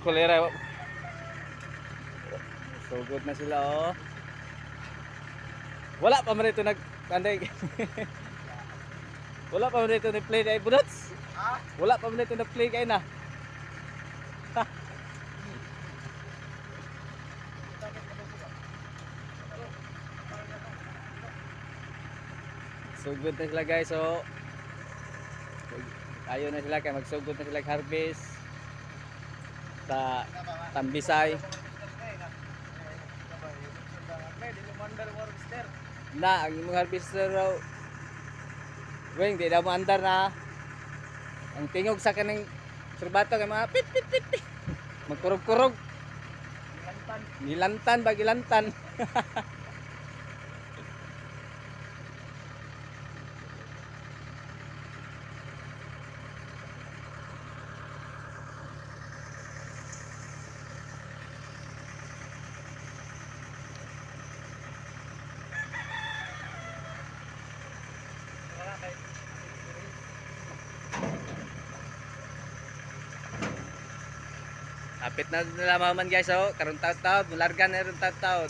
Kolera. So good na sila oh. Wala pa man ito nag-anday. Wala pa man ito nag-play kay Budots. Ha? Wala pa man ito nag-play kay na. So good na sila guys. So ayaw na sila kay magsugod na sila harvest sa Tambisay. Na ang imong harvester raw. Weng di daw mo andar na. Ang tingog sa kaning serbato kay mga pit pit pit. Magkurog-kurog. Gilantan ba gilantan. Apit na nila man guys oh, karon taw-taw, mulargan na ron taw-taw.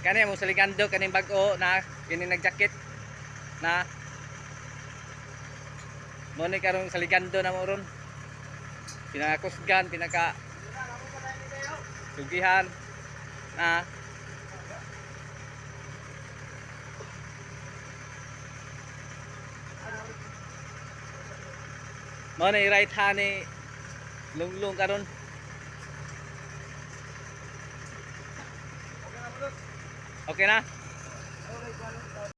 Kani mo saligando kaning bag-o na kini nagjakit na mo ni karong saligando na mo ron. Pinakakusgan, pinaka sugihan na mo na right hand ni lunglung karon. Okay na?